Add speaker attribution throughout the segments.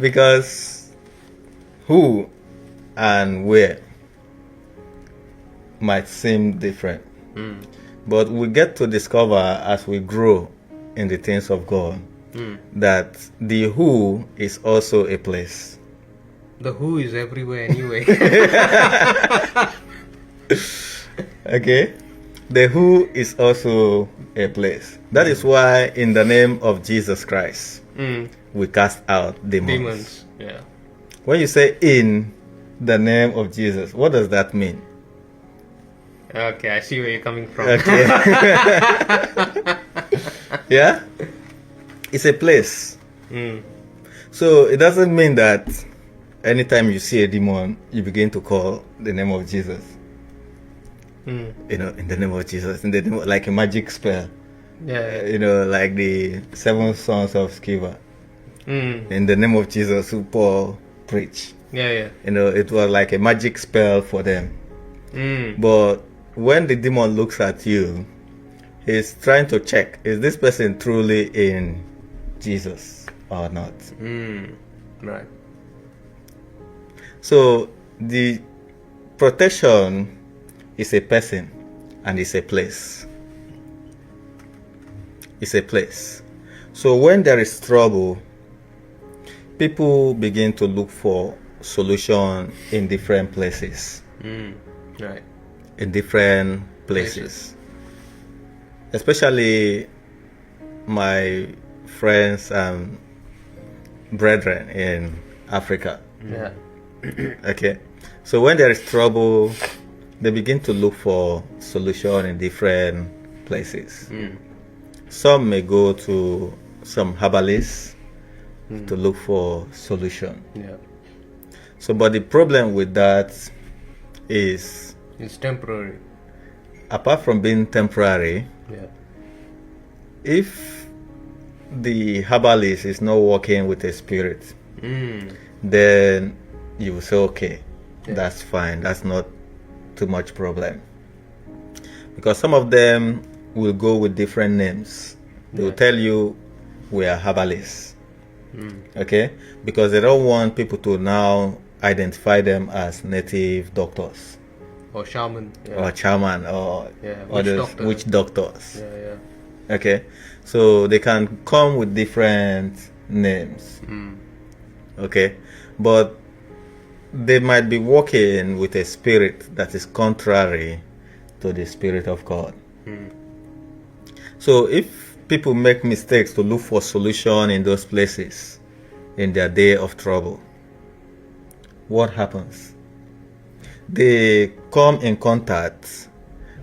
Speaker 1: Because who and where might seem different. But we get to discover as we grow in the things of God that the who is also a place.
Speaker 2: The who is everywhere anyway.
Speaker 1: Okay? The who is also a place. That is why in the name of Jesus Christ, we cast out demons.
Speaker 2: Yeah.
Speaker 1: When you say in the name of Jesus, what does that mean?
Speaker 2: Okay, I see where you're coming from.
Speaker 1: Okay. Yeah? It's a place. So it doesn't mean that anytime you see a demon, you begin to call the name of Jesus. You know, in the name of Jesus, in the name of, like a magic spell.
Speaker 2: Yeah.
Speaker 1: You know, like the 7 sons of Sceva. In the name of Jesus, who Paul preached.
Speaker 2: Yeah.
Speaker 1: You know, it was like a magic spell for them. But when the demon looks at you, he's trying to check, is this person truly in Jesus or not?
Speaker 2: Right.
Speaker 1: So the protection is a person and it's a place. It's a place. So when there is trouble, people begin to look for solution in different places.
Speaker 2: Right.
Speaker 1: In different places. Especially my friends and brethren in Africa.
Speaker 2: Yeah.
Speaker 1: Okay. So when there is trouble, they begin to look for solution in different places. Some may go to some herbalists to look for solution.
Speaker 2: Yeah.
Speaker 1: So, but the problem with that is,
Speaker 2: It's temporary.
Speaker 1: apart from being temporary,
Speaker 2: Yeah.
Speaker 1: if the herbalist is not working with a spirit, then you will say, okay, that's fine. That's not too much problem. Because some of them will go with different names. They will tell you we are herbalists. Okay? Because they don't want people to now identify them as native doctors.
Speaker 2: Or shaman.
Speaker 1: Or chairman or witch doctors.
Speaker 2: Yeah.
Speaker 1: Okay, so they can come with different names. Okay, but they might be working with a spirit that is contrary to the Spirit of God. So if people make mistakes to look for solution in those places in their day of trouble, what happens? They come in contact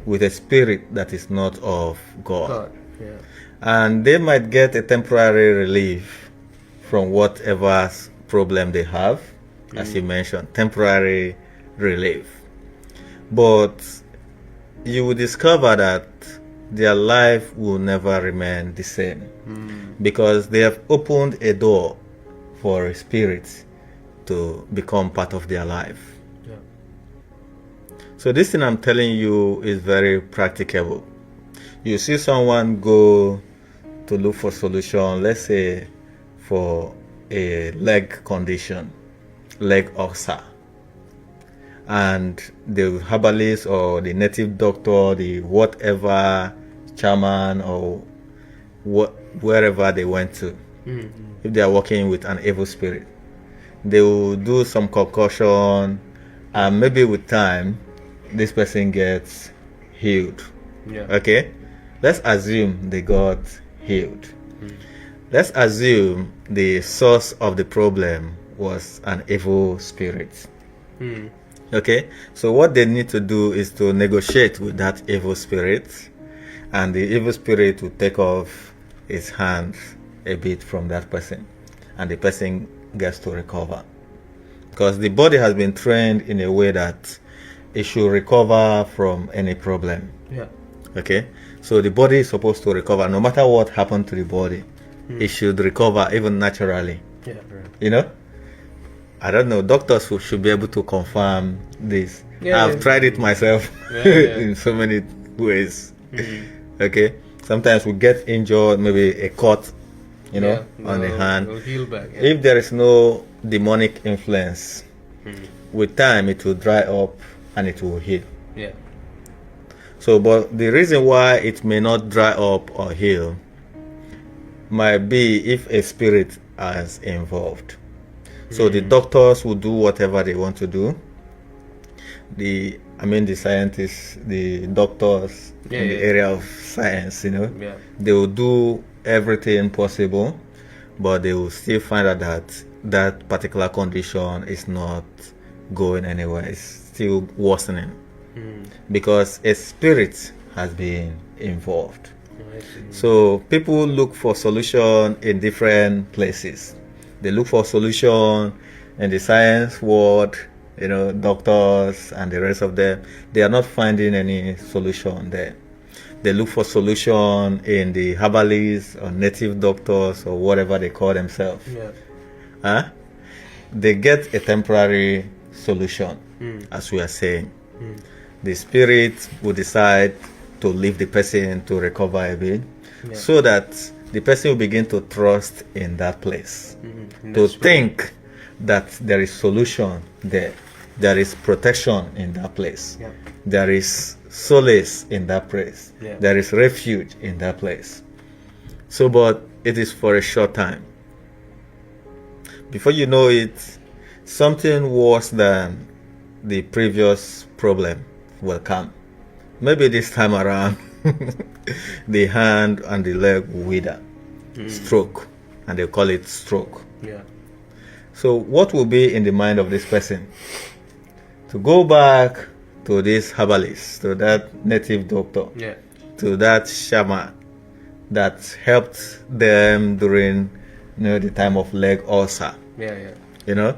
Speaker 1: with a spirit that is not of God.
Speaker 2: Yeah.
Speaker 1: And they might get a temporary relief from whatever problem they have, as you mentioned, temporary relief. But you will discover that their life will never remain the same because they have opened a door for a spirit to become part of their life. So this thing I'm telling you is very practicable. You see someone go to look for solution, let's say for a leg condition, leg ulcer, and the herbalist or the native doctor, the whatever chairman or wherever they went to, if they are working with an evil spirit, they will do some concoction, and maybe with time this person gets healed. Okay, let's assume they got healed. Let's assume the source of the problem was an evil spirit. Okay, so what they need to do is to negotiate with that evil spirit, and the evil spirit will take off its hand a bit from that person, and the person gets to recover. Because the body has been trained in a way that it should recover from any problem. Okay, so the body is supposed to recover no matter what happened to the body. It should recover even naturally. You know, I don't know, doctors who should be able to confirm this. I've tried it myself in so many ways. Okay, sometimes we get injured, maybe a cut, you know, on the hand.
Speaker 2: Heal back,
Speaker 1: If there is no demonic influence. With time, it will dry up and it will heal.
Speaker 2: Yeah.
Speaker 1: So, but the reason why it may not dry up or heal might be if a spirit is involved. So the doctors will do whatever they want to do. The scientists, the doctors
Speaker 2: Yeah,
Speaker 1: in the
Speaker 2: yeah.
Speaker 1: area of science,
Speaker 2: Yeah.
Speaker 1: they will do everything possible, but they will still find out that that particular condition is not going anywhere. It's still worsening because a spirit has been involved.
Speaker 2: I see.
Speaker 1: So people look for solution in different places. They look for solution in the science world, doctors and the rest of them. They are not finding any solution there. They look for solution in the herbalists or native doctors or whatever they call themselves.
Speaker 2: Yeah.
Speaker 1: They get a temporary solution, as we are saying. The spirit will decide to leave the person to recover a bit, so that the person will begin to trust in that place, to think that there is solution there, there is protection in that place,
Speaker 2: Yeah.
Speaker 1: there is solace in that place,
Speaker 2: Yeah.
Speaker 1: there is refuge in that place. So, but it is for a short time. Before you know it, something worse than the previous problem will come. Maybe this time around, the hand and the leg will wither, stroke, and they call it stroke.
Speaker 2: Yeah.
Speaker 1: So, what will be in the mind of this person? To go back to this herbalist, to that native doctor,
Speaker 2: Yeah.
Speaker 1: to that shaman that helped them during the time of leg ulcer.
Speaker 2: Yeah. Yeah.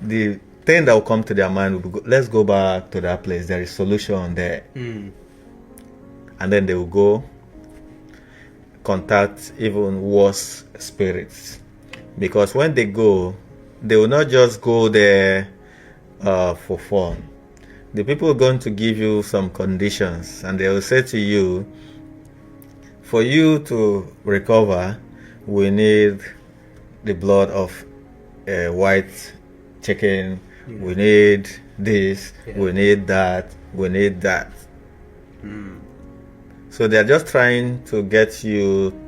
Speaker 1: The thing that will come to their mind will be, let's go back to that place. There is solution there. And then they will go contact even worse spirits. Because when they go, they will not just go there for fun. The people are going to give you some conditions, and they will say to you, for you to recover, we need the blood of a white chicken, we need this, we need that, we need that. So they're just trying to get you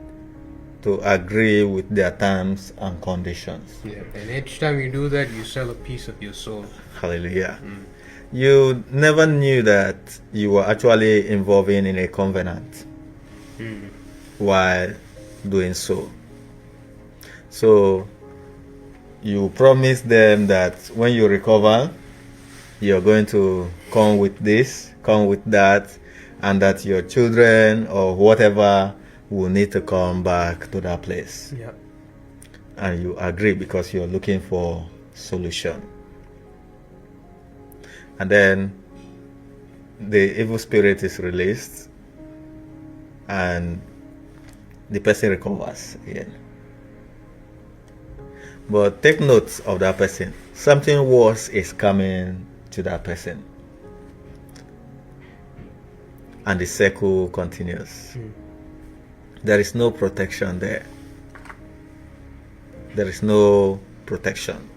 Speaker 1: to agree with their terms and conditions.
Speaker 2: Yeah. And each time you do that, you sell a piece of your soul.
Speaker 1: Hallelujah. You never knew that you were actually involving in a covenant while doing so. So you promise them that when you recover, you're going to come with this, come with that, and that your children or whatever will need to come back to that place.
Speaker 2: Yeah.
Speaker 1: And you agree because you're looking for solution. And then the evil spirit is released and the person recovers again. But take note of that person. Something worse is coming to that person. And the circle continues. There is no protection there. There is no protection.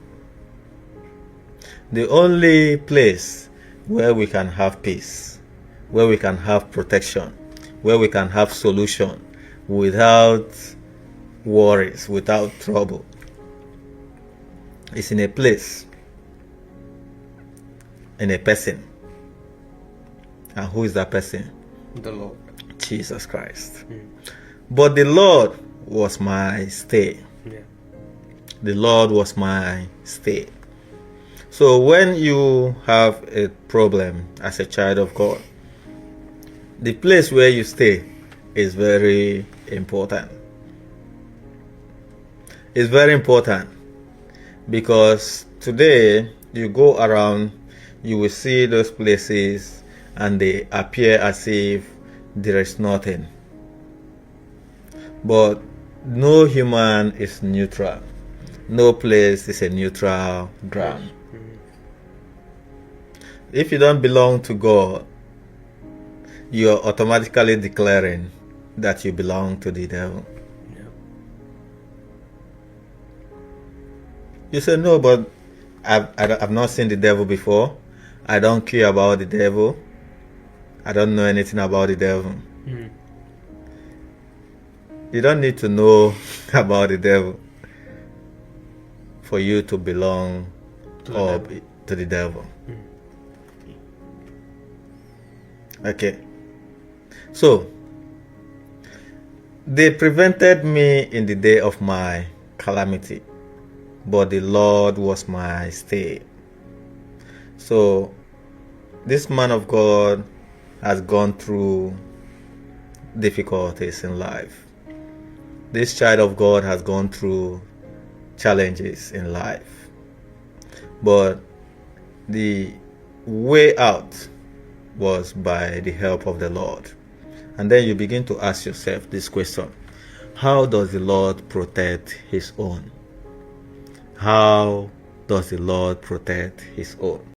Speaker 1: The only place where we can have peace, where we can have protection, where we can have solution without worries, without trouble, is in a place, in a person. And who is that person?
Speaker 2: The Lord.
Speaker 1: Jesus Christ. But the Lord was my stay.
Speaker 2: Yeah.
Speaker 1: The Lord was my stay. So when you have a problem as a child of God, the place where you stay is very important. It's very important because today you go around, you will see those places and they appear as if there is nothing. But no human is neutral. No place is a neutral ground. If you don't belong to God, you are automatically declaring that you belong to the devil.
Speaker 2: Yeah.
Speaker 1: You say, no, but I've not seen the devil before. I don't care about the devil. I don't know anything about the devil.
Speaker 2: Mm.
Speaker 1: You don't need to know about the devil for you to belong to the devil. Okay. So, they prevented me in the day of my calamity, but the Lord was my stay. So, this man of God has gone through difficulties in life. This child of God has gone through challenges in life. But the way out was by the help of the Lord. And then you begin to ask yourself this question: how does the Lord protect his own? How does the Lord protect his own?